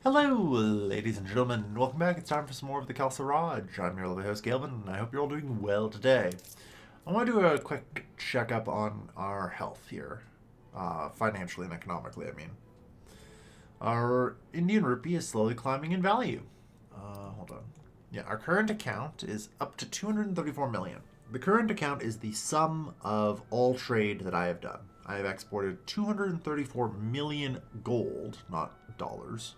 Hello, ladies and gentlemen. Welcome back. It's time for some more of the Khalsa Raj. I'm your lovely host, Galvin, and I hope you're all doing well today. I want to do a quick checkup on our health here. Financially and economically, I mean. Our Indian rupee is slowly climbing in value. Hold on. Yeah, our current account is up to 234 million. The current account is the sum of all trade that I have done. I have exported 234 million gold, not dollars.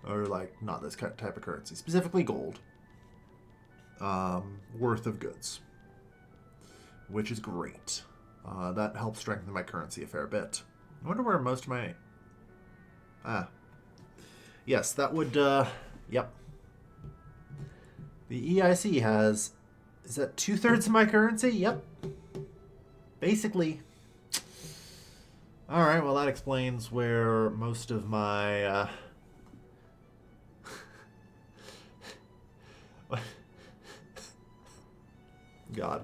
Or not this type of currency, specifically gold, worth of goods, which is great. That helps strengthen my currency a fair bit. I wonder where most of my... Yes, that would, yep. The EIC has, is that 2/3 of my currency? Yep. Basically. Alright, well that explains where most of my, God.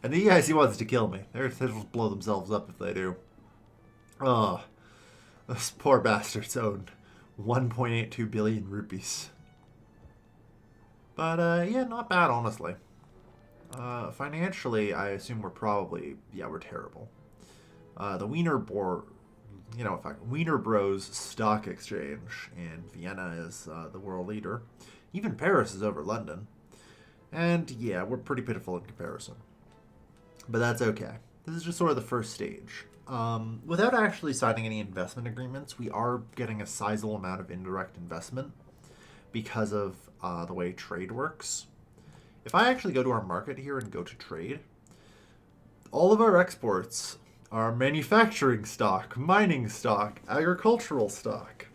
And the EIC wants to kill me. They'll just blow themselves up if they do. Oh, those poor bastards own 1.82 billion rupees. But, yeah, not bad, honestly. Financially, I assume we're probably, yeah, we're terrible. The Wiener Bros Stock Exchange in Vienna is the world leader. Even Paris is over London. And yeah, we're pretty pitiful in comparison. But that's okay. This is just sort of the first stage. Without actually signing any investment agreements, we are getting a sizable amount of indirect investment because of the way trade works. If I actually go to our market here and go to trade, all of our exports are manufacturing stock, mining stock, agricultural stock.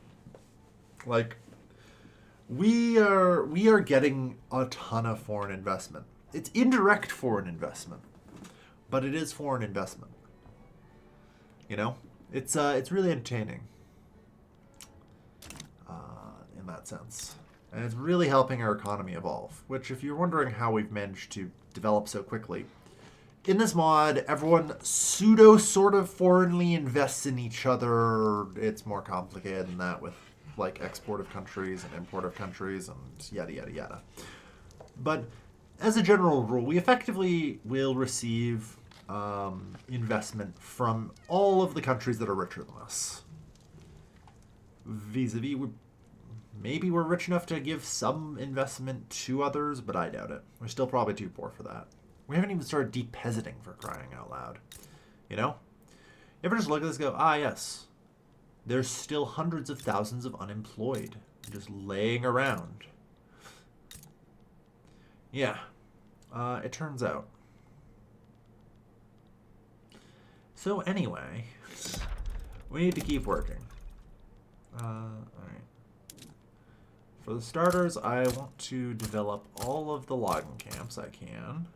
We are getting a ton of foreign investment. It's indirect foreign investment, but it is foreign investment. You know, it's really entertaining in that sense, and it's really helping our economy evolve. Which, if you're wondering how we've managed to develop so quickly, in this mod, everyone sort of foreignly invests in each other. It's more complicated than that with export of countries and import of countries and yada yada yada. But as a general rule, we effectively will receive investment from all of the countries that are richer than us. Vis-a-vis, maybe we're rich enough to give some investment to others, but I doubt it. We're still probably too poor for that. We haven't even started depositing, for crying out loud. You know? You ever just look at this and go, yes. There's still hundreds of thousands of unemployed just laying around. Yeah. It turns out. So anyway, we need to keep working. Alright. For the starters, I want to develop all of the logging camps I can.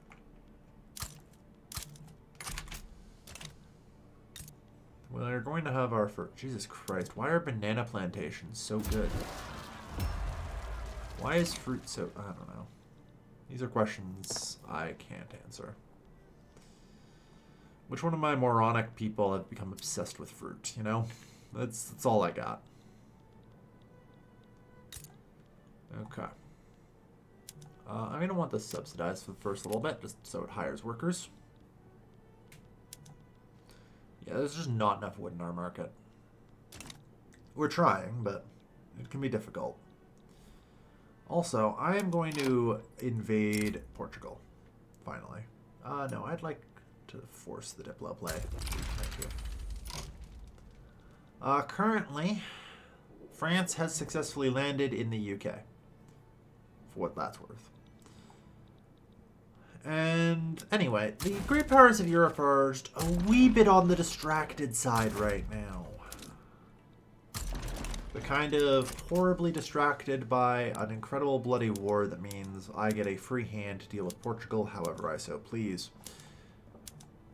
We're going to have our first... Jesus Christ, why are banana plantations so good? Why is fruit so... I don't know. These are questions I can't answer. Which one of my moronic people have become obsessed with fruit, you know? That's all I got. Okay. I'm going to want this subsidized for the first little bit, just so it hires workers. Yeah, there's just not enough wood in our market. We're trying, but it can be difficult. Also, I am going to invade Portugal, finally. No, I'd like to force the Diplo play. Thank you. Currently, France has successfully landed in the UK, for what that's worth. And anyway, the great powers of Europe are just a wee bit on the distracted side right now. They're kind of horribly distracted by an incredible bloody war that means I get a free hand to deal with Portugal however I so please.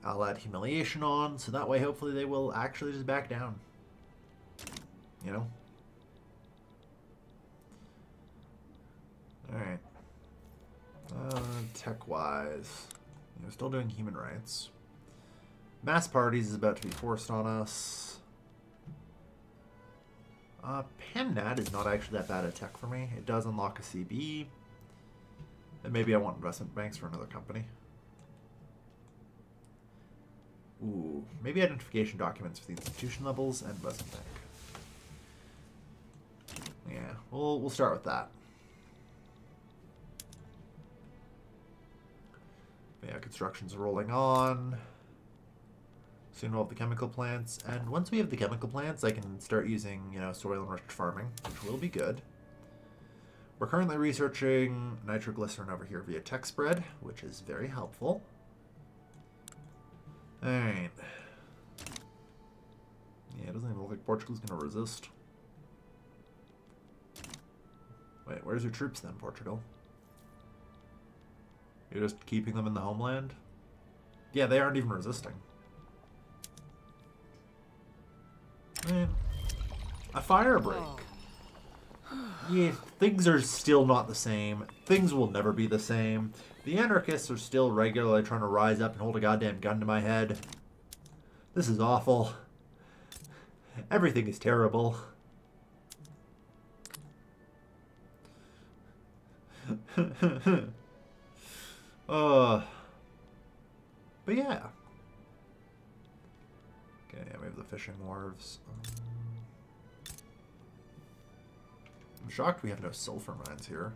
I'll add humiliation on, so that way hopefully they will actually just back down. You know? Alright. Tech-wise, we're still doing human rights. Mass parties is about to be forced on us. PanNat is not actually that bad a tech for me. It does unlock a CB. And maybe I want investment banks for another company. Ooh, maybe identification documents for the institution levels and investment bank. Yeah, we'll start with that. Yeah, construction's rolling on. Soon we'll have the chemical plants, and once we have the chemical plants, I can start using, soil enriched farming, which will be good. We're currently researching nitroglycerin over here via tech spread, which is very helpful. Alright. Yeah, it doesn't even look like Portugal's going to resist. Wait, where's your troops then, Portugal? You're just keeping them in the homeland? Yeah, they aren't even resisting. Man, a fire break. Yeah, things are still not the same. Things will never be the same. The anarchists are still regularly trying to rise up and hold a goddamn gun to my head. This is awful. Everything is terrible. But yeah. Okay, yeah, we have the fishing wharves. I'm shocked we have no sulfur mines here.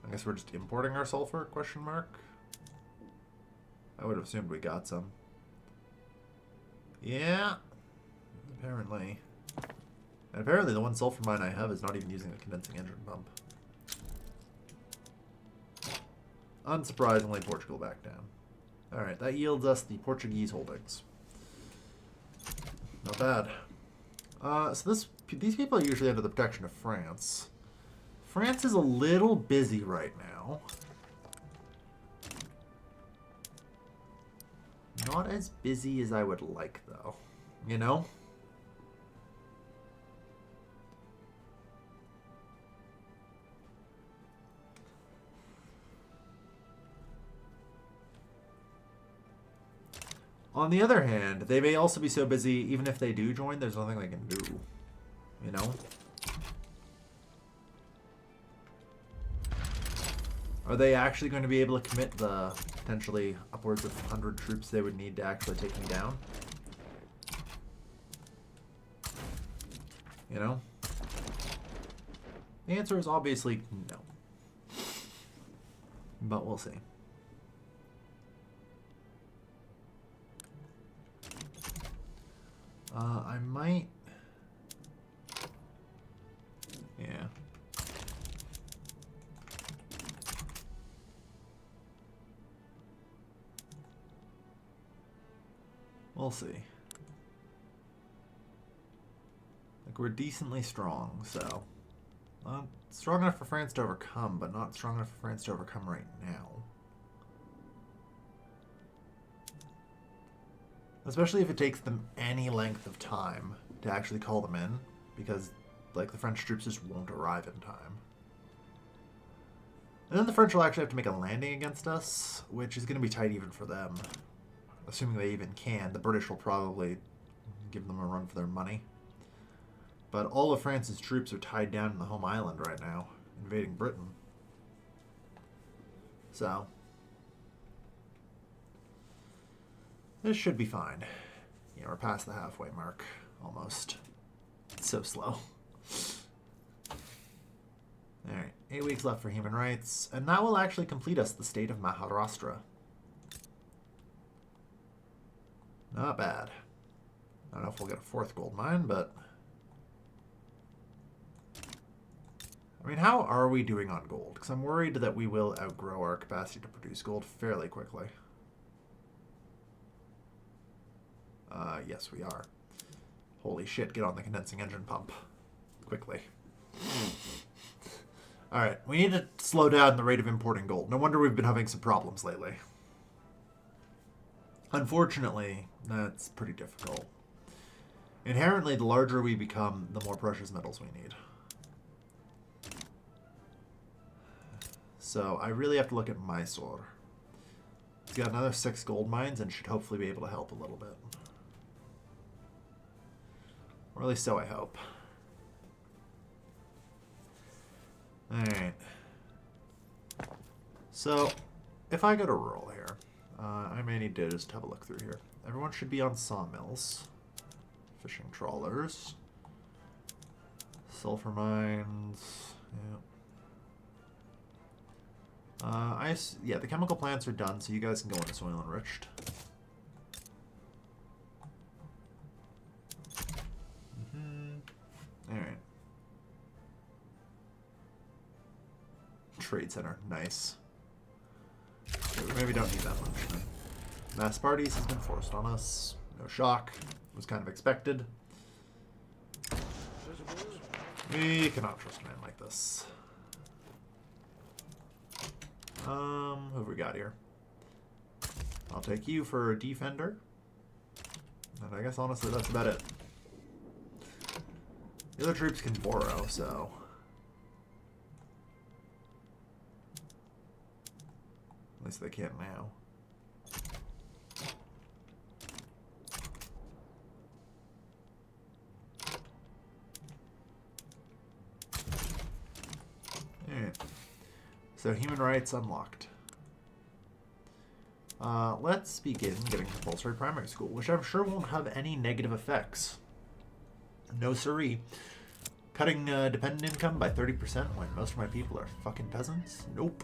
I guess we're just importing our sulfur, question mark? I would have assumed we got some. Yeah. Apparently. And apparently the one sulfur mine I have is not even using a condensing engine pump. Unsurprisingly, Portugal backed down. Alright, that yields us the Portuguese holdings. Not bad. So these people are usually under the protection of France. France is a little busy right now. Not as busy as I would like, though. You know? On the other hand, they may also be so busy, even if they do join, there's nothing they can do. You know? Are they actually going to be able to commit the potentially upwards of 100 troops they would need to actually take me down? You know? The answer is obviously no. But we'll see. I might... Yeah. We'll see. Like, we're decently strong, so... strong enough for France to overcome, but not strong enough for France to overcome right now. Especially if it takes them any length of time to actually call them in, because, like, the French troops just won't arrive in time. And then the French will actually have to make a landing against us, which is going to be tight even for them. Assuming they even can. The British will probably give them a run for their money. But all of France's troops are tied down in the home island right now, invading Britain. So... this should be fine. Yeah, we're past the halfway mark, almost. It's so slow. Alright, 8 weeks left for human rights, and that will actually complete us the state of Maharashtra. Not bad. I don't know if we'll get a 4th gold mine, but... I mean, how are we doing on gold? Because I'm worried that we will outgrow our capacity to produce gold fairly quickly. Yes, we are. Holy shit, get on the condensing engine pump. Quickly. Alright, we need to slow down the rate of importing gold. No wonder we've been having some problems lately. Unfortunately, that's pretty difficult. Inherently, the larger we become, the more precious metals we need. So, I really have to look at Mysore. It's got another 6 gold mines and should hopefully be able to help a little bit. Or at least so I hope. Alright. So, if I go to rural here, I may need to just have a look through here. Everyone should be on sawmills. Fishing trawlers. Sulfur mines. Yeah. Yeah, the chemical plants are done, so you guys can go into soil enriched. Alright. Trade center. Nice. Okay, we maybe don't need that much then. Mass parties has been forced on us. No shock. It was kind of expected. We cannot trust a man like this. Who have we got here? I'll take you for a defender. And I guess honestly that's about it. The other troops can borrow, so... At least they can now. Alright. So human rights unlocked. Let's begin getting compulsory primary school, which I'm sure won't have any negative effects. No siree. Cutting dependent income by 30% when most of my people are fucking peasants? Nope.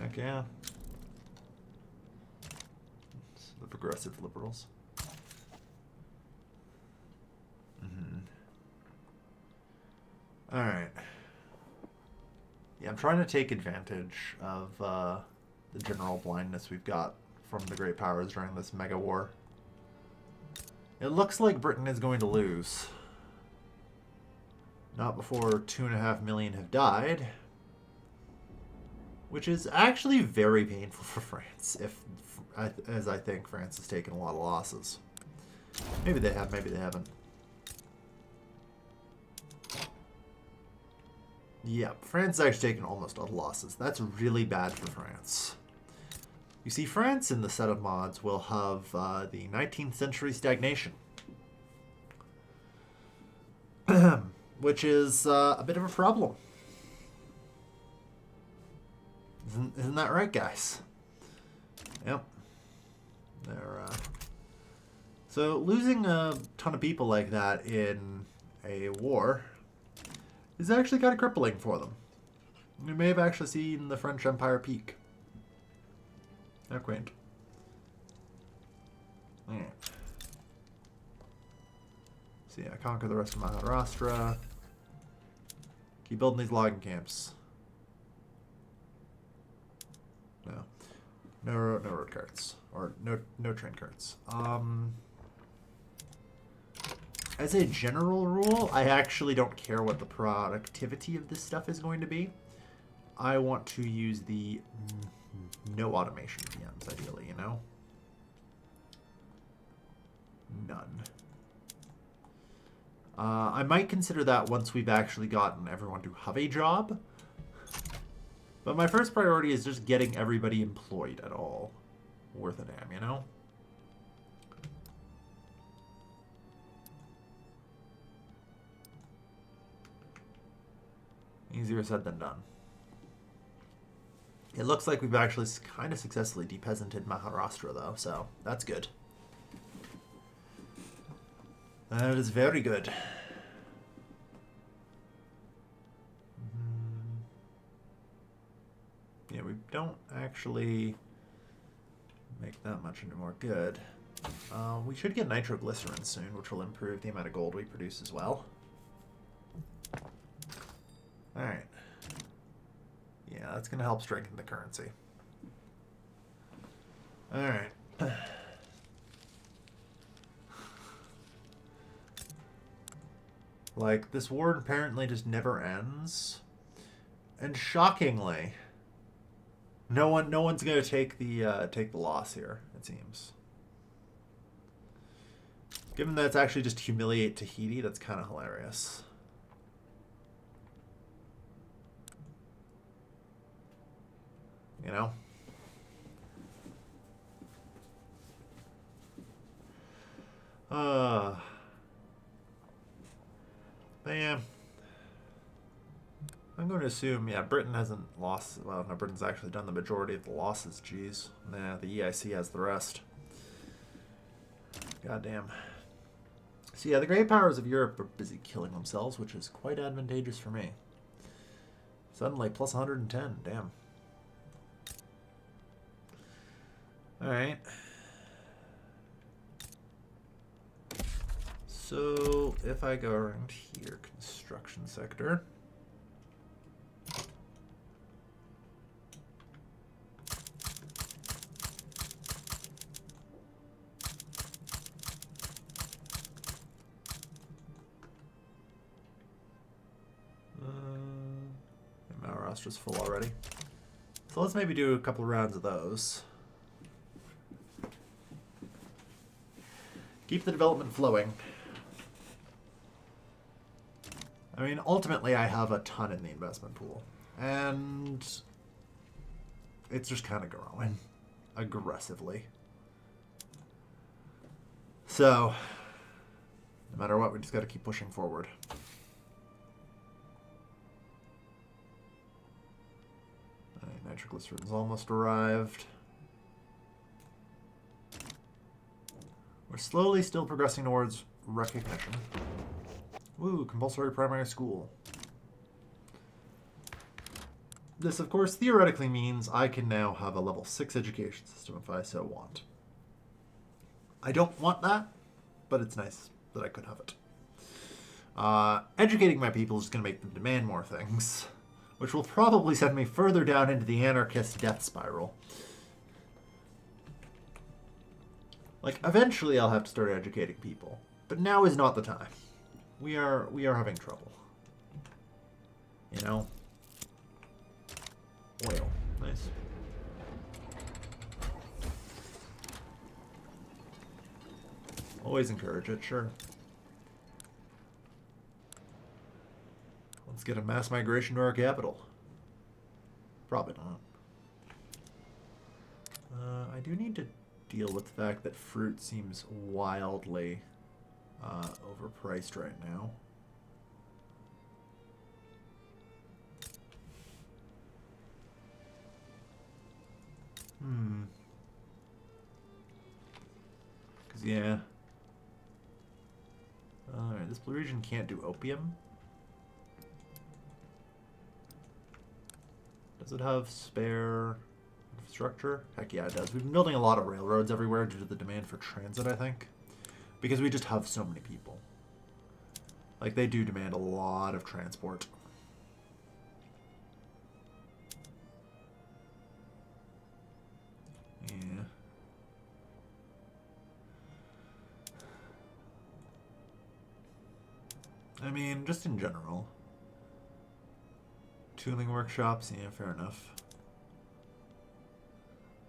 Heck yeah. It's the progressive liberals. Alright. Yeah, I'm trying to take advantage of the general blindness we've got from the great powers during this mega war. It looks like Britain is going to lose. Not before 2.5 million have died. Which is actually very painful for France, as I think France has taken a lot of losses. Maybe they have, maybe they haven't. Yeah, France has actually taken almost all the losses. That's really bad for France. You see, France in the set of mods will have the 19th century stagnation. Which is a bit of a problem. Isn't that right, guys? Yep. So losing a ton of people like that in a war is actually kind of crippling for them. We may have actually seen the French Empire peak. How quaint. Yeah. So yeah, conquer the rest of Maharashtra. Keep building these logging camps. No road carts. Or no train carts. As a general rule, I actually don't care what the productivity of this stuff is going to be. I want to use the no automation PMs, ideally, you know? None. I might consider that once we've actually gotten everyone to have a job. But my first priority is just getting everybody employed at all. Worth a damn, you know? Easier said than done. It looks like we've actually kind of successfully depeasanted Maharashtra, though, so that's good. That is very good. Yeah, we don't actually make that much into more good. We should get nitroglycerin soon, which will improve the amount of gold we produce as well. Alright. Yeah, that's going to help strengthen the currency. Alright. Like, this war apparently just never ends. And shockingly, no one's going to take the loss here, it seems. Given that it's actually just humiliate Tahiti, that's kind of hilarious. You know? But yeah. I'm going to assume, yeah, Britain hasn't lost. Well, no, Britain's actually done the majority of the losses. Geez. Nah, the EIC has the rest. Goddamn. So yeah, the great powers of Europe are busy killing themselves, which is quite advantageous for me. Suddenly, plus 110. Damn. Alright. So, if I go around here, construction sector. Just full already. So let's maybe do a couple rounds of those. Keep the development flowing. I mean, ultimately, I have a ton in the investment pool. And it's just kind of growing aggressively. So, no matter what, we just got to keep pushing forward. Nitroglycerin's almost arrived. We're slowly still progressing towards recognition. Woo, compulsory primary school. This, of course, theoretically means I can now have a level 6 education system if I so want. I don't want that, but it's nice that I could have it. Educating my people is going to make them demand more things, which will probably send me further down into the anarchist death spiral. Like, eventually I'll have to start educating people, but now is not the time. We are having trouble. You know? Oil. Nice. Always encourage it, sure. Let's get a mass migration to our capital. Probably not. I do need to deal with the fact that fruit seems wildly overpriced right now. Because, yeah. Alright, this blue region can't do opium. Does it have spare infrastructure? Heck yeah, it does. We've been building a lot of railroads everywhere due to the demand for transit, I think. Because we just have so many people. Like, they do demand a lot of transport. Yeah. I mean, just in general. Tooling workshops, yeah, fair enough.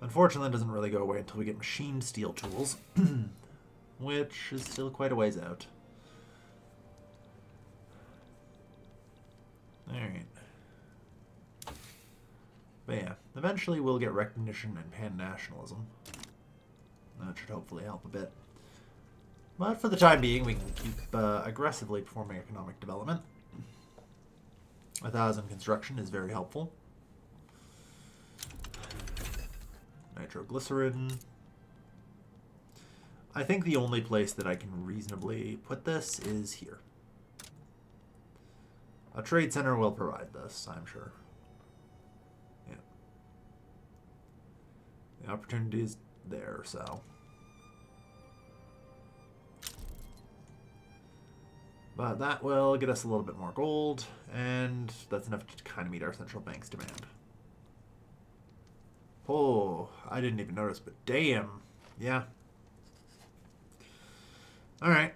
Unfortunately, it doesn't really go away until we get machined steel tools, which is still quite a ways out. Alright. But yeah, eventually we'll get recognition and pan-nationalism. That should hopefully help a bit. But for the time being, we can keep aggressively performing economic development. 1,000 construction is very helpful. Nitroglycerin. I think the only place that I can reasonably put this is here. A trade center will provide this, I'm sure. Yeah. The opportunity is there, so. But that will get us a little bit more gold, and that's enough to kind of meet our central bank's demand. Oh, I didn't even notice, but damn. Yeah. Alright.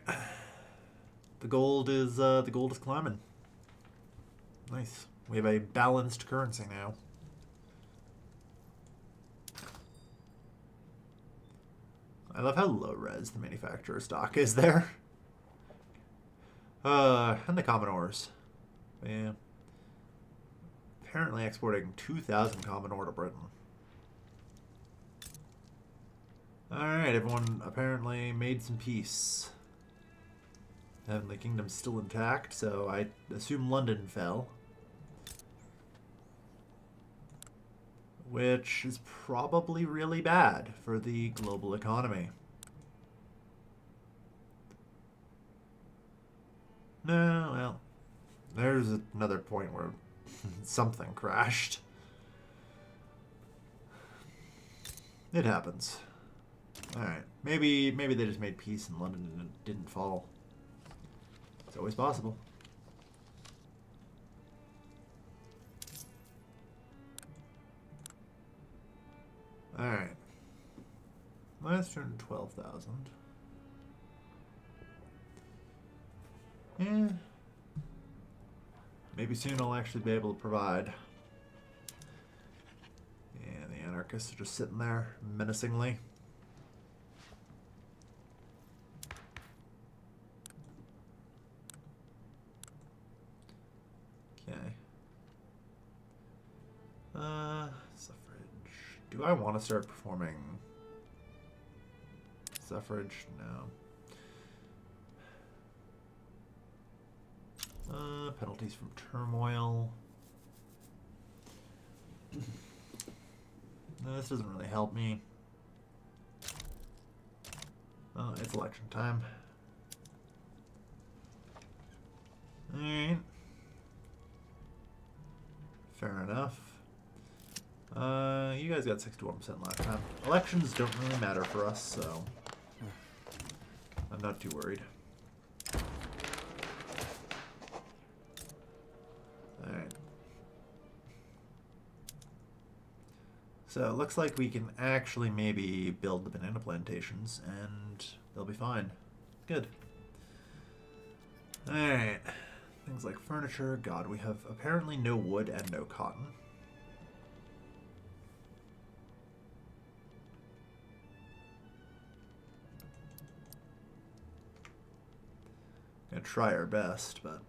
The gold is climbing. Nice. We have a balanced currency now. I love how low res the manufacturer stock is there. And the Commodores. Yeah. Apparently exporting 2,000 Commodore to Britain. Alright, everyone apparently made some peace. Heavenly Kingdom's still intact, so I assume London fell. Which is probably really bad for the global economy. No, well, there's another point where something crashed. It happens. Alright, maybe they just made peace in London and it didn't fall. It's always possible. Alright. Last turn 12,000. Yeah. Maybe soon I'll actually be able to provide. Yeah, the Anarchists are just sitting there menacingly. Okay. Suffrage. Do I want to start performing suffrage? No. Penalties from turmoil. No, this doesn't really help me. Oh, it's election time. Alright. Fair enough. You guys got 61% last time. Elections don't really matter for us, so I'm not too worried. Alright. So it looks like we can actually maybe build the banana plantations and they'll be fine. Good. Alright. Things like furniture. God, we have apparently no wood and no cotton. Gonna try our best, but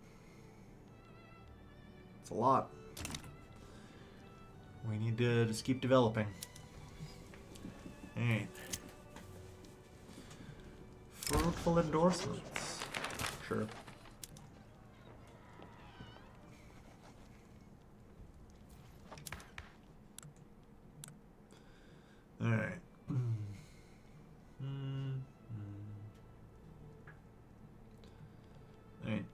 it's a lot. We need to just keep developing. Alright. Fruitful endorsements. Sure. Alright. Alright.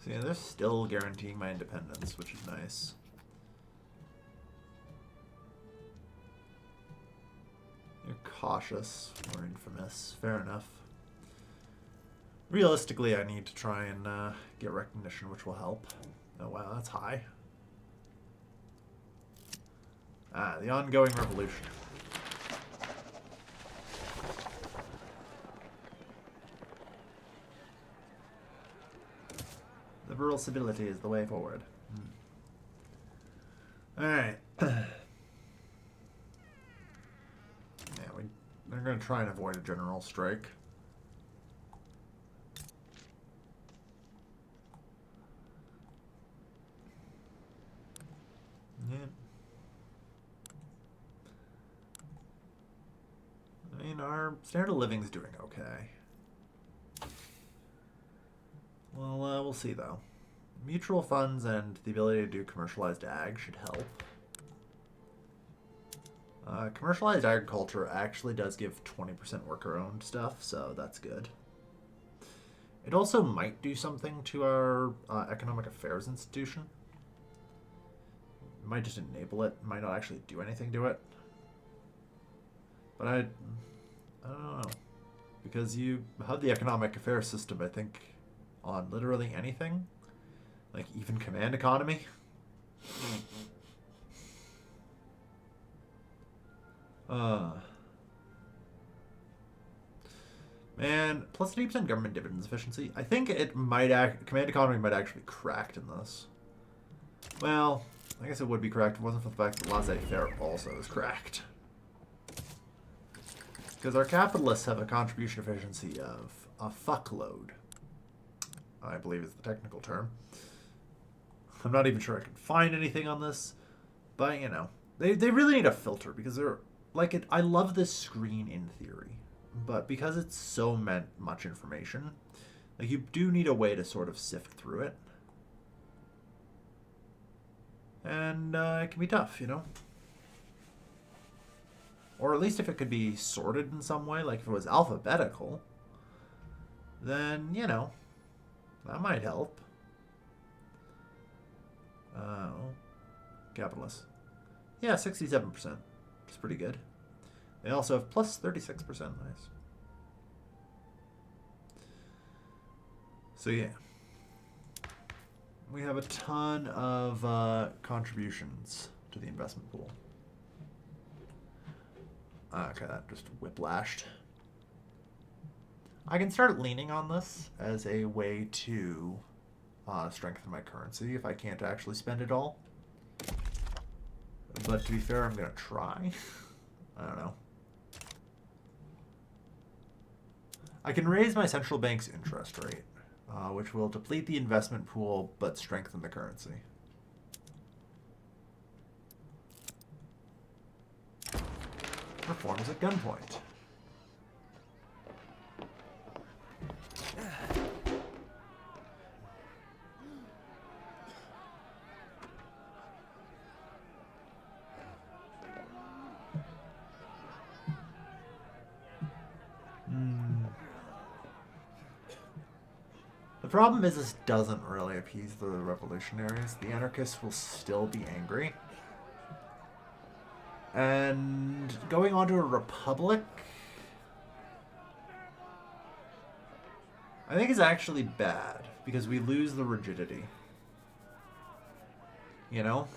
So yeah, they're still guaranteeing my independence, which is nice. You're cautious or infamous. Fair enough. Realistically, I need to try and get recognition, which will help. Oh wow, that's high. Ah, the ongoing revolution. Liberal civility is the way forward. Alright. Yeah, they're going to try and avoid a general strike. Yeah. I mean, our standard of living is doing okay. Well, we'll see, though. Mutual funds and the ability to do commercialized ag should help. Commercialized agriculture actually does give 20% worker-owned stuff, so that's good. It also might do something to our economic affairs institution. It might just enable it. It might not actually do anything to it. But I don't know. Because you have the economic affairs system, I think, on literally anything. Like, even command economy. Man, plus 80% government dividends efficiency. I think it might command economy might actually be cracked in this. Well, I guess it would be cracked if it wasn't for the fact that laissez-faire also is cracked. Because our capitalists have a contribution efficiency of a fuckload, I believe is the technical term. I'm not even sure I can find anything on this, but you know, they really need a filter because they're like it. I love this screen in theory, but because it's so much information, like you do need a way to sort of sift through it, and it can be tough, you know. Or at least if it could be sorted in some way, like if it was alphabetical, then, you know, that might help. Capitalists. Yeah, 67%. It's pretty good. They also have plus 36%. Nice. So, yeah. We have a ton of contributions to the investment pool. Okay, that just whiplashed. I can start leaning on this as a way to strengthen my currency if I can't actually spend it all. But to be fair, I'm going to try. I don't know. I can raise my central bank's interest rate, which will deplete the investment pool but strengthen the currency. Reforms at gunpoint. The problem is this doesn't really appease the revolutionaries. The anarchists will still be angry. And going on to a republic, I think is actually bad because we lose the rigidity. You know?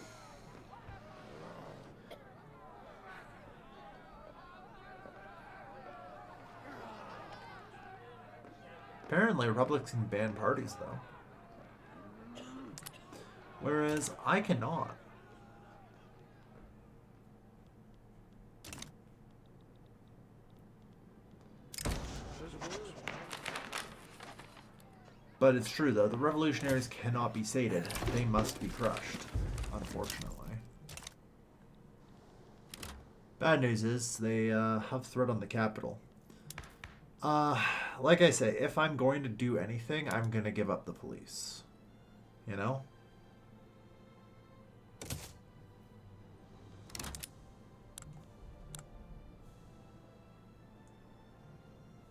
Apparently, republics can ban parties, though. Whereas I cannot. But it's true, though. The revolutionaries cannot be sated. They must be crushed, unfortunately. Bad news is they have threat on the capital. Like I say, if I'm going to do anything, I'm going to give up the police. You know?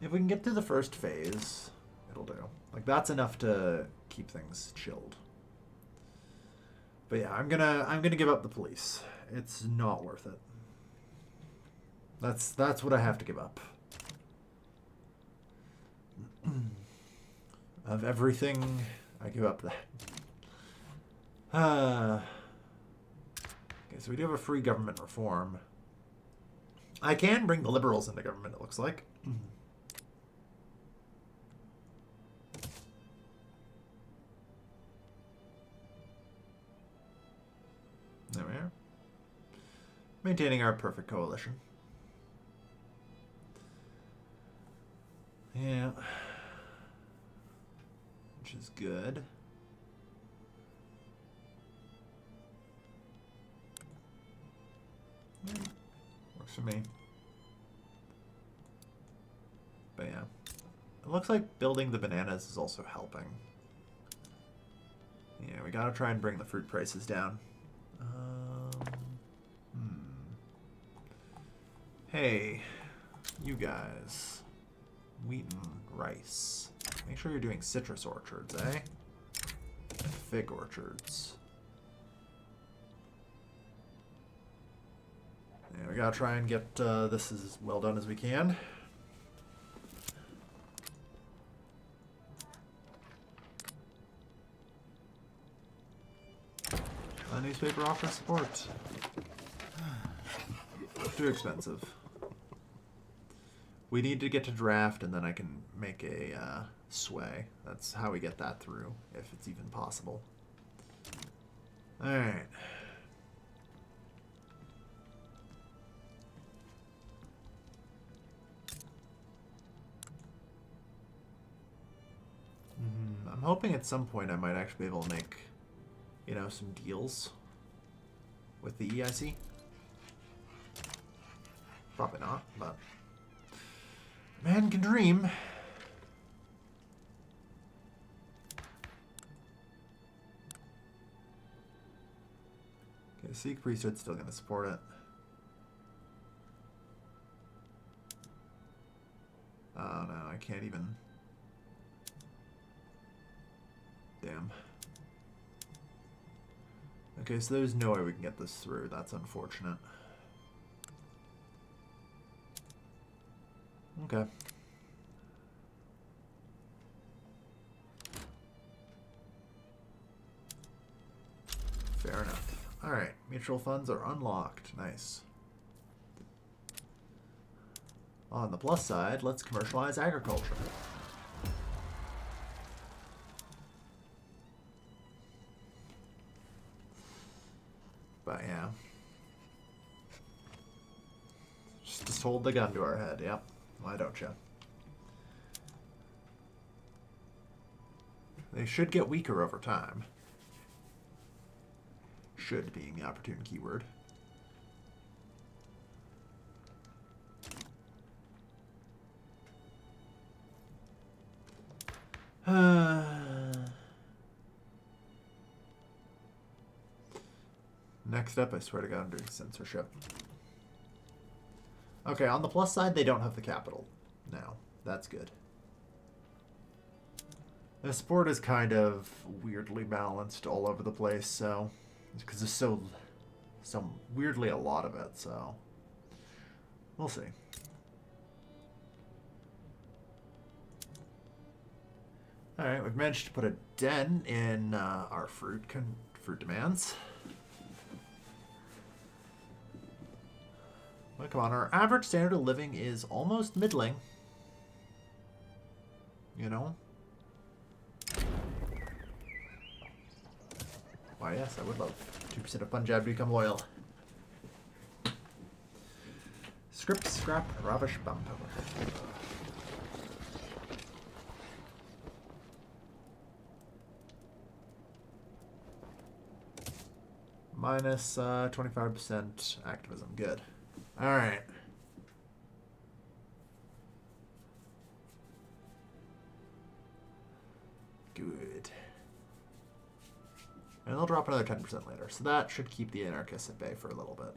If we can get through the first phase, it'll do. Like, that's enough to keep things chilled. But yeah, I'm gonna give up the police. It's not worth it. That's what I have to give up. Of everything, I give up that. Okay, so we do have a free government reform. I can bring the liberals into government, it looks like. There we are. Maintaining our perfect coalition. Yeah. Which is good. Yeah, works for me. But yeah. It looks like building the bananas is also helping. Yeah, we gotta try and bring the fruit prices down. Hey, you guys. Wheat and rice. Make sure you're doing citrus orchards, eh? And fig orchards. Yeah, we gotta try and get this as well done as we can. A newspaper offers support. Too expensive. We need to get to draft, and then I can make a sway. That's how we get that through, if it's even possible. Alright. I'm hoping at some point I might actually be able to make you know, some deals with the EIC. Probably not, but man can dream. Okay, Sikh priesthood's still going to support it. Oh no, I can't even. Damn. Okay, so there's no way we can get this through. That's unfortunate. Okay. Fair enough. Alright, mutual funds are unlocked. Nice. On the plus side, let's commercialize agriculture. But yeah. Just hold the gun to our head, yep. Why don't you? They should get weaker over time. Should being the opportune keyword. Next up, I swear to God, I'm doing censorship. Okay, on the plus side, they don't have the capital now. That's good. The support is kind of weirdly balanced all over the place, so because there's so weirdly a lot of it, so we'll see. All right, we've managed to put a dent in our fruit demands. Well, come on, our average standard of living is almost middling. You know? Why, yes, I would love 2% of Punjab to become loyal. Script, scrap, ravish, bump. Minus 25% activism. Good. Alright. Good. And they'll drop another 10% later. So that should keep the anarchists at bay for a little bit.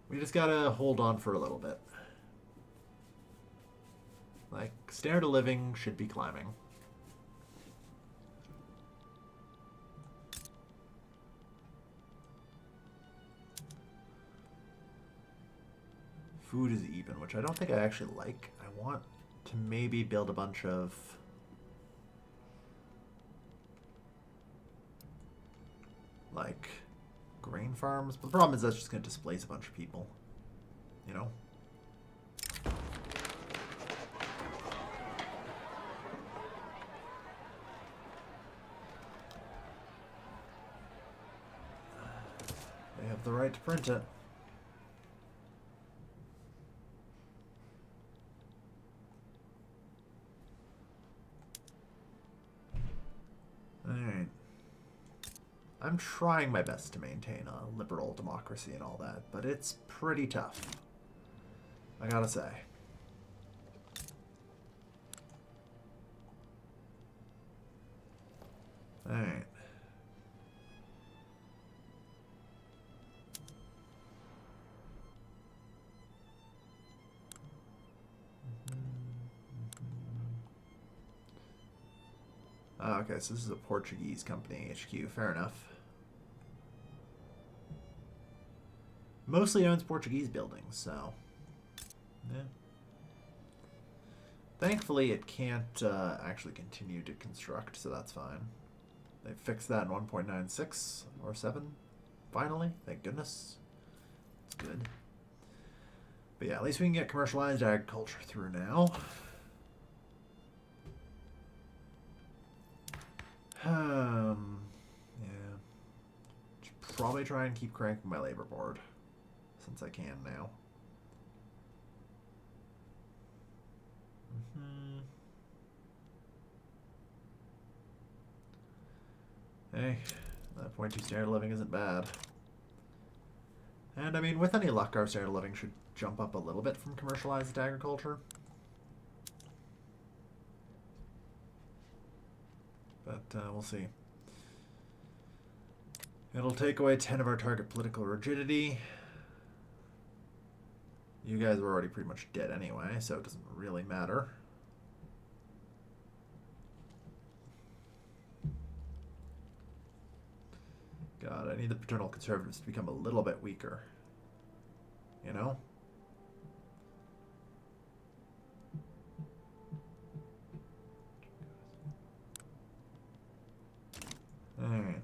We just gotta hold on for a little bit. Like, standard of living should be climbing. Food is even, which I don't think I actually like. I want to maybe build a bunch of like grain farms. But the problem is that's just going to displace a bunch of people, you know? They have the right to print it. Alright. I'm trying my best to maintain a liberal democracy and all that, but it's pretty tough. I gotta say. Alright. Oh, okay, so this is a Portuguese company, HQ. Fair enough. Mostly owns Portuguese buildings, so yeah. Thankfully, it can't actually continue to construct, so that's fine. They fixed that in 1.96 or 7, finally. Thank goodness. It's good. But yeah, at least we can get commercialized agriculture through now. Yeah. Should probably try and keep cranking my labor board, since I can now. Hey, that 0.2 standard of living isn't bad. And I mean, with any luck, our standard of living should jump up a little bit from commercialized agriculture. But we'll see. It'll take away 10 of our target political rigidity. You guys were already pretty much dead anyway, so it doesn't really matter. God, I need the paternal conservatives to become a little bit weaker. You know? Alright.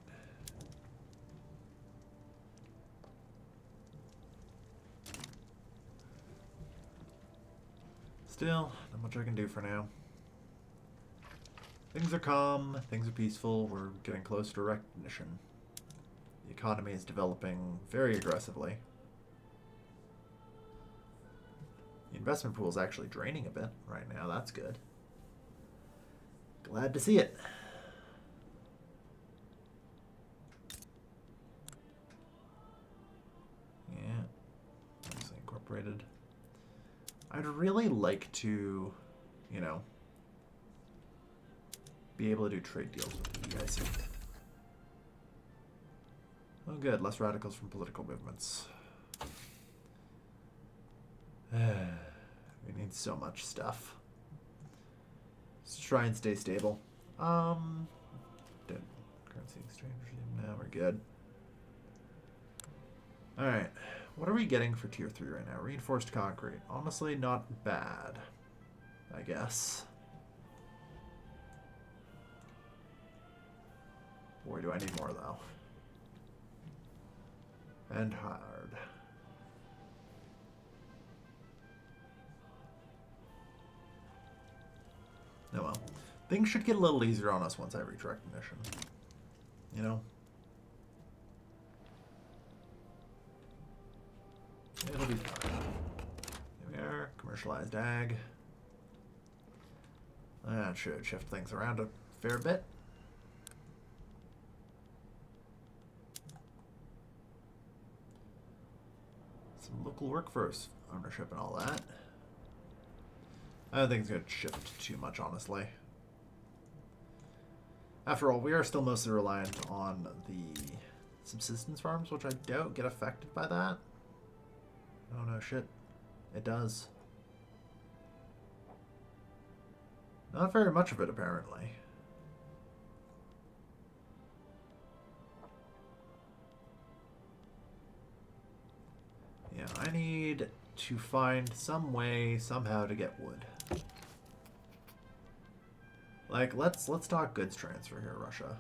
Still, not much I can do for now. Things are calm, things are peaceful, we're getting close to recognition. The economy is developing very aggressively. The investment pool is actually draining a bit right now, that's good. Glad to see it. Yeah, obviously incorporated. I'd really like to, you know, be able to do trade deals with you guys. Oh good, less radicals from political movements. We need so much stuff. Let's try and stay stable. Currency exchange regime, now we're good. Alright, what are we getting for tier 3 right now? Reinforced concrete. Honestly, not bad, I guess. Boy, do I need more, though. And hard. Oh well. Things should get a little easier on us once I reach recognition. You know? It'll be fine. There we are. Commercialized ag. That should shift things around a fair bit. Some local workforce ownership and all that. I don't think it's going to shift too much, honestly. After all, we are still mostly reliant on the subsistence farms, which I doubt get affected by that. Oh no, shit. It does. Not very much of it, apparently. Yeah, I need to find some way, somehow, to get wood. Like, let's talk goods transfer here, Russia.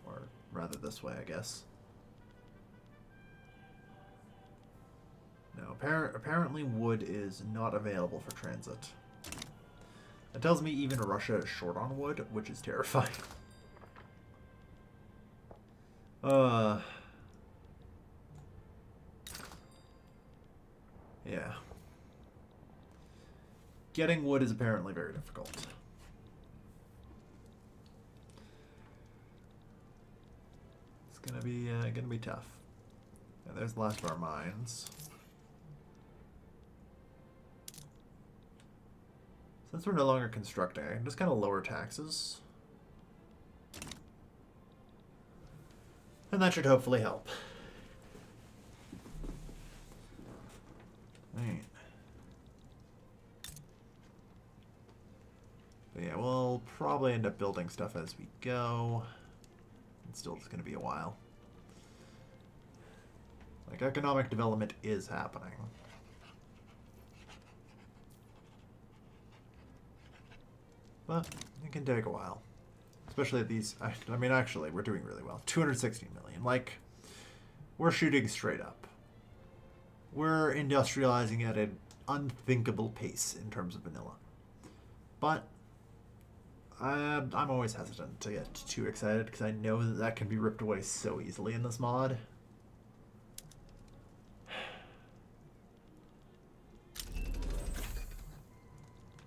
Or rather this way, I guess. No, apparently wood is not available for transit. That tells me even Russia is short on wood, which is terrifying. Yeah. Getting wood is apparently very difficult. It's gonna be tough. And there's the last of our mines. Since we're no longer constructing, I can just kind of lower taxes. And that should hopefully help. Right. But yeah, we'll probably end up building stuff as we go. It's still just going to be a while. Like, economic development is happening. But it can take a while. Especially at these... I mean, actually, we're doing really well. 216 million. Like, we're shooting straight up. We're industrializing at an unthinkable pace in terms of vanilla. But I'm always hesitant to get too excited because I know that that can be ripped away so easily in this mod.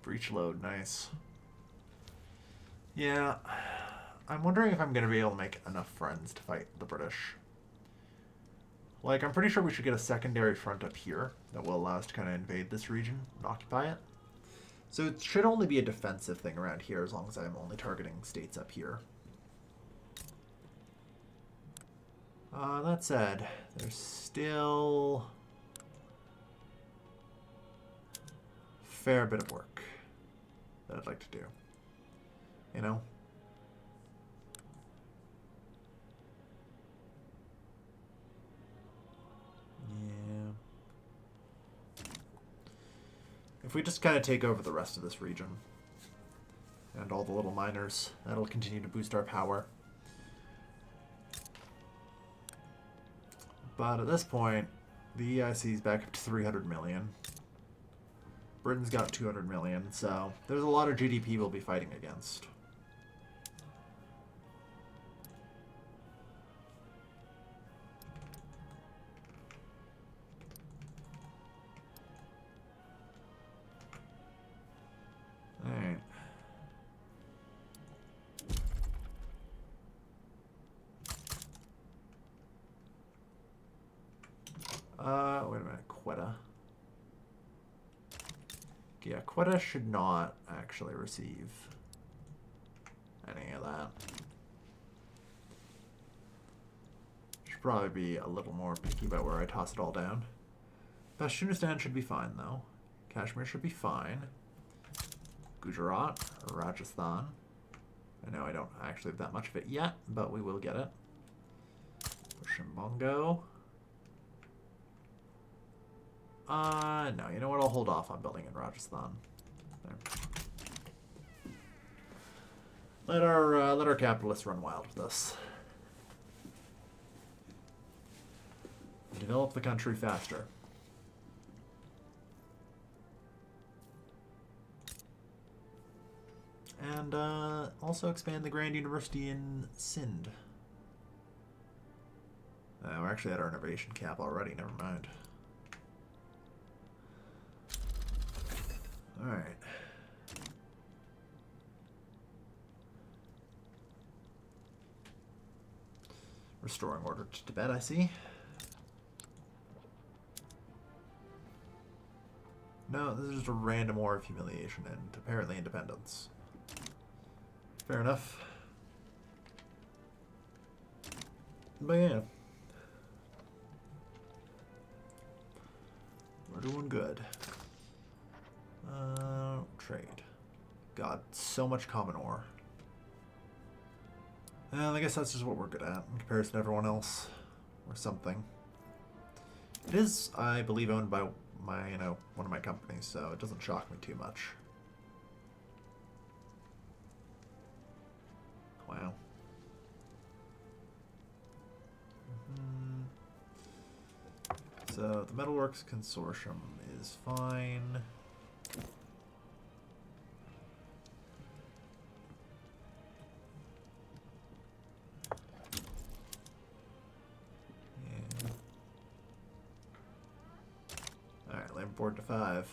Breach load, nice. Yeah, I'm wondering if I'm going to be able to make enough friends to fight the British. Like, I'm pretty sure we should get a secondary front up here that will allow us to kind of invade this region and occupy it. So it should only be a defensive thing around here as long as I'm only targeting states up here. That said, there's still a fair bit of work that I'd like to do. You know? Yeah. If we just kind of take over the rest of this region and all the little miners, that'll continue to boost our power. But at this point, the EIC is back up to 300 million. Britain's got 200 million, so there's a lot of GDP we'll be fighting against. Alright. Wait a minute, Quetta. Yeah, Quetta should not actually receive any of that. Should probably be a little more picky about where I toss it all down. Pashtunistan should be fine, though. Kashmir should be fine. Gujarat, or Rajasthan. I know I don't actually have that much of it yet, but we will get it. Shimbongo. No, you know what? I'll hold off on building in Rajasthan. There. Let our capitalists run wild with us. Develop the country faster. And also expand the Grand University in Sindh. We're actually at our innovation cap already. Never mind. All right. Restoring order to Tibet, I see. No, this is just a random war of humiliation and apparently independence. Fair enough. But yeah. We're doing good. Trade. God, so much common ore. Well, I guess that's just what we're good at in comparison to everyone else. Or something. It is, I believe, owned by my, one of my companies, so it doesn't shock me too much. Wow. So the Metalworks Consortium is fine. Yeah. Alright, labor board to 5.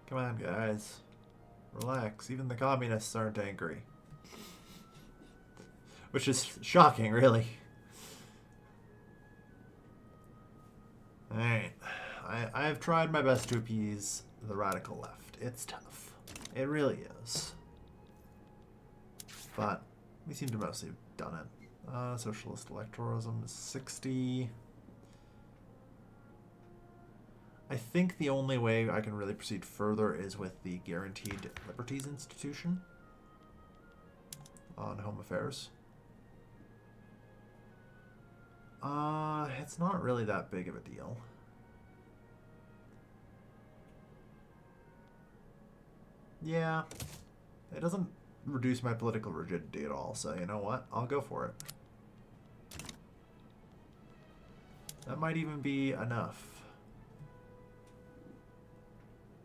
Come on, guys. Relax. Even the communists aren't angry. Which is shocking, really. Alright. I have tried my best to appease the radical left. It's tough. It really is. But we seem to mostly have done it. Socialist electoralism is 60. I think the only way I can really proceed further is with the Guaranteed Liberties Institution on Home Affairs. It's not really that big of a deal. Yeah, it doesn't reduce my political rigidity at all, so you know what? I'll go for it. That might even be enough.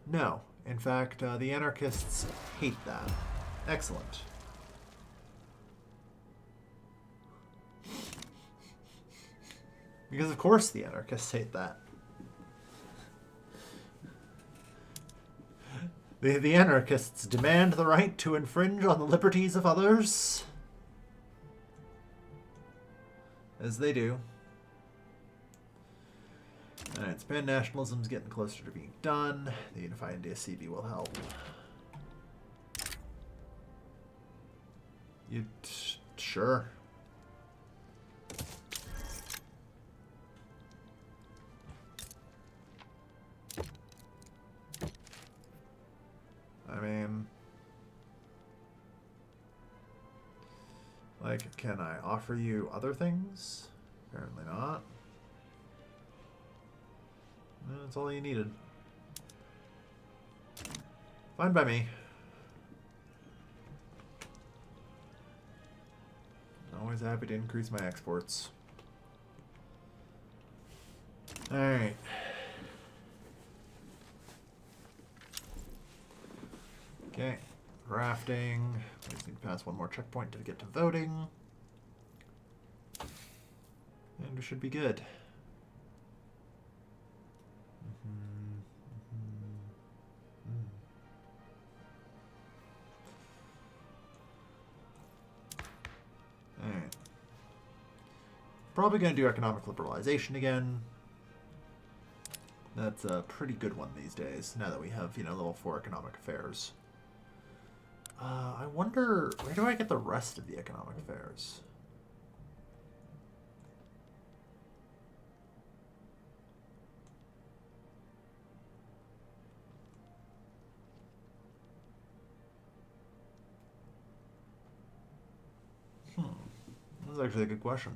No. In fact, the Anarchists hate that. Excellent. Because of course the anarchists hate that. The anarchists demand the right to infringe on the liberties of others. As they do. Alright, Span nationalism's getting closer to being done. The Unified India CV will help. Sure. I mean, like, can I offer you other things? Apparently not. That's all you needed. Fine by me. Always happy to increase my exports. Alright. Okay. Rafting. We just need to pass one more checkpoint to get to voting. And we should be good. Alright. Probably going to do economic liberalization again. That's a pretty good one these days, now that we have, you know, level 4 economic affairs. I wonder, where do I get the rest of the economic affairs? That's actually a good question.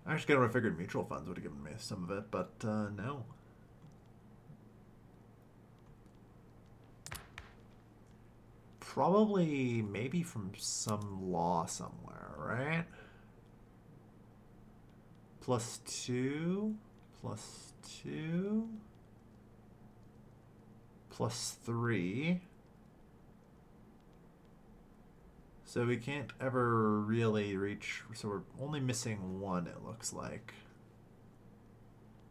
I actually kind of figured mutual funds would have given me some of it, but no. Probably, maybe from some law somewhere, right? +2, +2, +3. So we can't ever really reach, so we're only missing one, it looks like,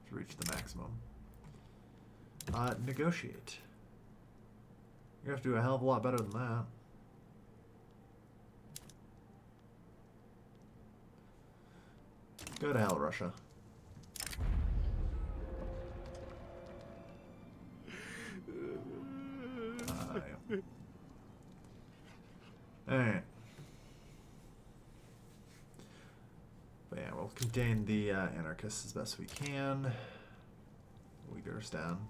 to reach the maximum. Negotiate. You have to do a hell of a lot better than that. Go to hell, Russia. Yeah. Alright. But yeah, we'll contain the anarchists as best we can. Uyghurs down.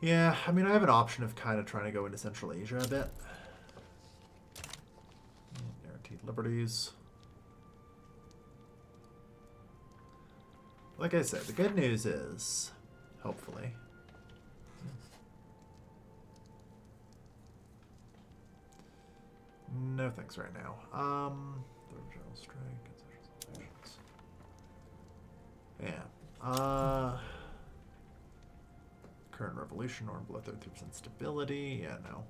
Yeah, I mean, I have an option of kind of trying to go into Central Asia a bit. Guaranteed liberties. Like I said, the good news is, hopefully, no thanks right now. Third general strike. Yeah. Current revolution or below 33% stability. Yeah, no.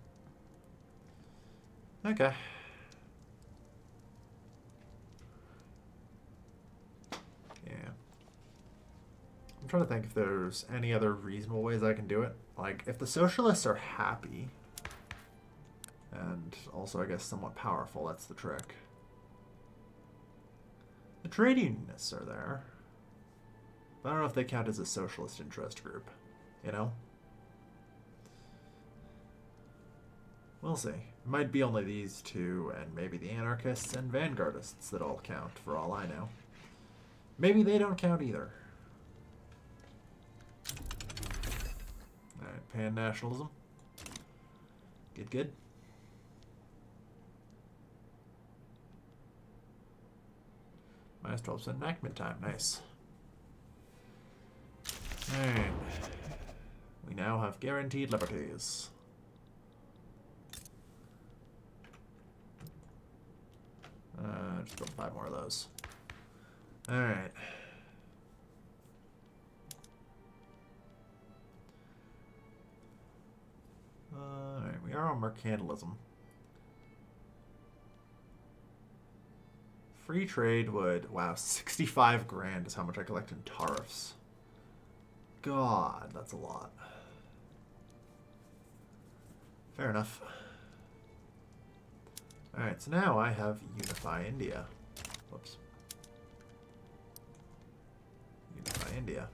Okay. Yeah. I'm trying to think if there's any other reasonable ways I can do it. Like, if the socialists are happy, and also, I guess, somewhat powerful, that's the trick. The trade unionists are there. But I don't know if they count as a socialist interest group. You know? We'll see. It might be only these two, and maybe the anarchists and vanguardists that all count, for all I know. Maybe they don't count either. Alright, pan-nationalism. Good, good. Minus 12% enactment time. Nice. Alright. We now have guaranteed liberties. Just build 5 more of those. Alright. Alright, we are on mercantilism. Free trade would... Wow, 65 grand is how much I collect in tariffs. God, that's a lot. Fair enough. Alright, so now I have Unify India. Whoops. Unify India.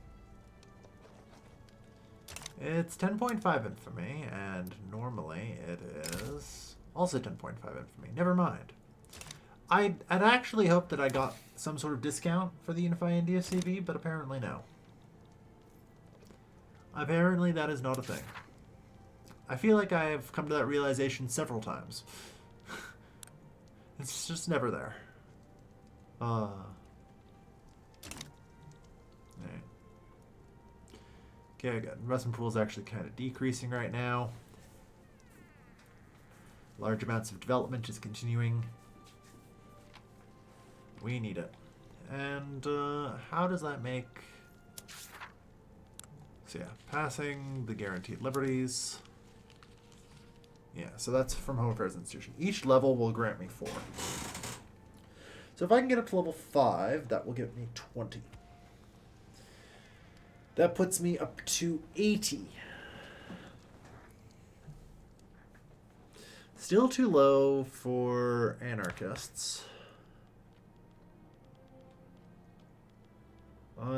It's 10.5 infamy, and normally it is also 10.5 infamy. Never mind. I'd actually hoped that I got some sort of discount for the Unify India CV, but apparently no. Apparently that is not a thing. I feel like I have come to that realization several times. It's just never there. Right. Okay, good. Investment pool is actually kind of decreasing right now. Large amounts of development is continuing. We need it. And how does that make... So yeah, passing the guaranteed liberties. Yeah, so that's from Home Affairs Institution. Each level will grant me 4. So if I can get up to level 5, that will give me 20. That puts me up to 80. Still too low for anarchists.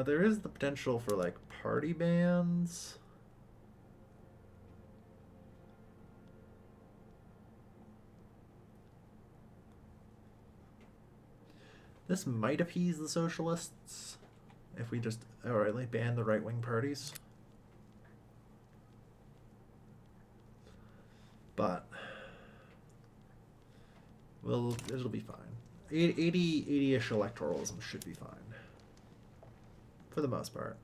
There is the potential for, like, party bans. This might appease the socialists if we just outrightly ban the right-wing parties. But, well, it'll be fine. 80-ish electoralism should be fine. For the most part.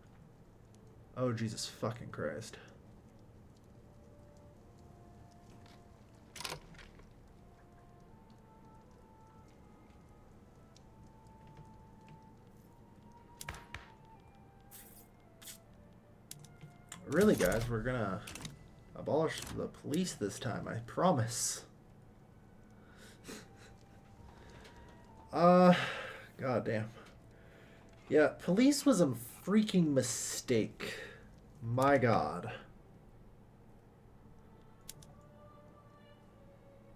Oh, Jesus fucking Christ. Really, guys, we're gonna abolish the police this time, I promise. God damn. Yeah, police was a freaking mistake. My God.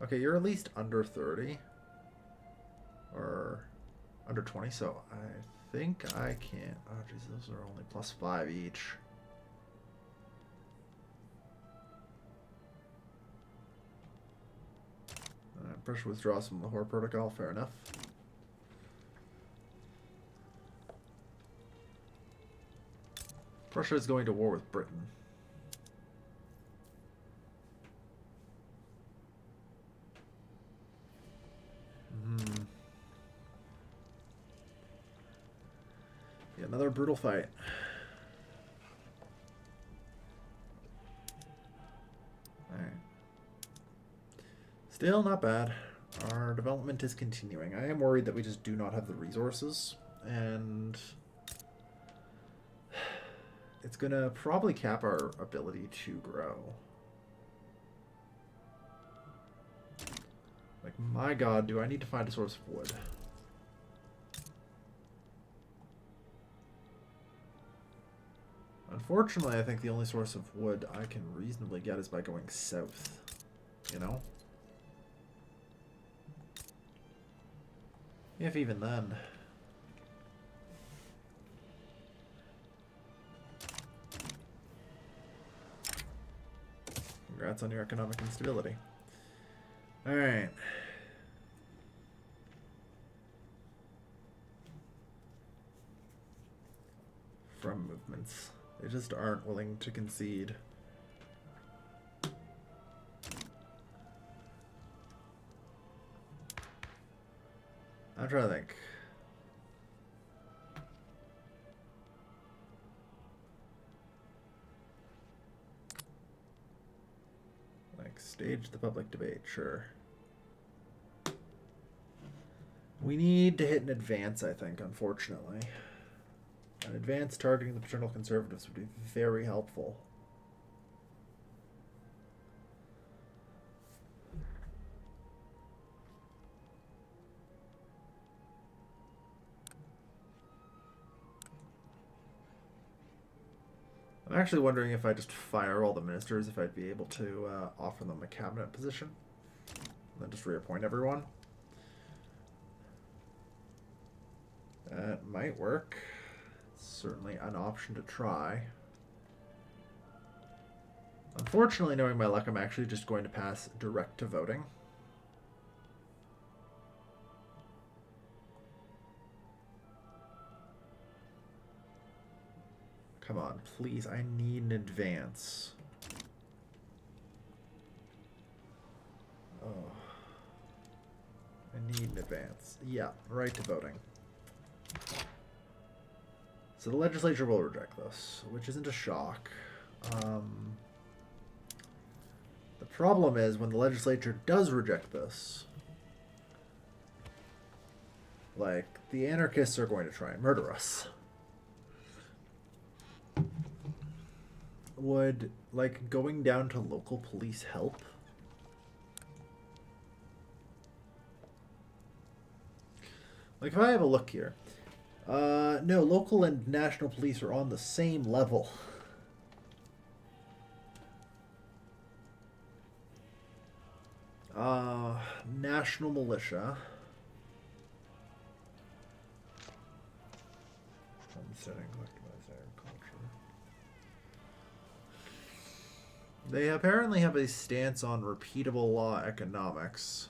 Okay, you're at least under 30. Or under 20, so I think I can't... Oh, jeez, those are only +5 each. Pressure withdraws from the Lahore Protocol, fair enough. Prussia is going to war with Britain. Yeah, another brutal fight. Alright. Still not bad. Our development is continuing. I am worried that we just do not have the resources, and it's gonna probably cap our ability to grow. Like, my God, do I need to find a source of wood? Unfortunately, I think the only source of wood I can reasonably get is by going south, you know? If even then. Congrats on your economic instability. Alright. From movements. They just aren't willing to concede. I'm trying to think. Like, stage the public debate, sure. We need to hit an advance, I think, unfortunately. An advance targeting the paternal conservatives would be very helpful. actually wondering if I just fire all the ministers, if I'd be able to offer them a cabinet position. And then just reappoint everyone. That might work. It's certainly an option to try. Unfortunately, knowing my luck, I'm actually just going to pass direct to voting. Come on, please. I need an advance. Oh. I need an advance. Yeah, right to voting. So the legislature will reject this, which isn't a shock. The problem is when the legislature does reject this, like, the anarchists are going to try and murder us. Would, like, going down to local police help? Like, if I have a look here. No, local and national police are on the same level. National militia. Homesteading, collectivized agriculture. They apparently have a stance on repeatable law economics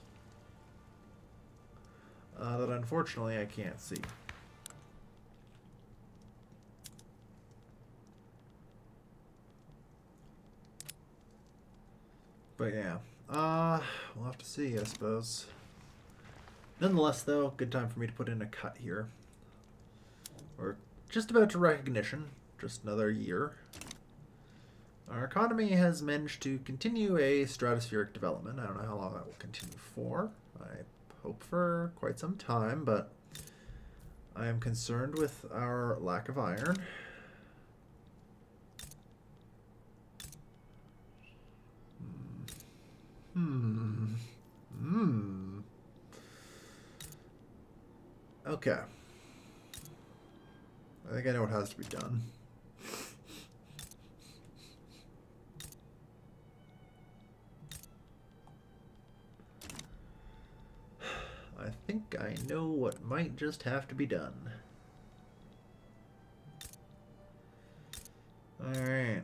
that unfortunately I can't see. But yeah, we'll have to see, I suppose. Nonetheless, though, good time for me to put in a cut here. We're just about to recognition, just another year. Our economy has managed to continue a stratospheric development. I don't know how long that will continue for. I hope for quite some time, but I am concerned with our lack of iron. Okay. I think I know what has to be done. I think I know what might just have to be done. Alright.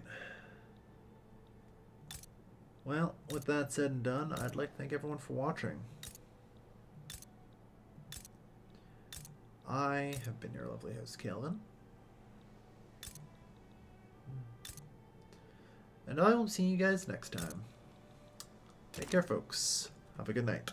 Well, with that said and done, I'd like to thank everyone for watching. I have been your lovely host, Calvin. And I will see you guys next time. Take care, folks. Have a good night.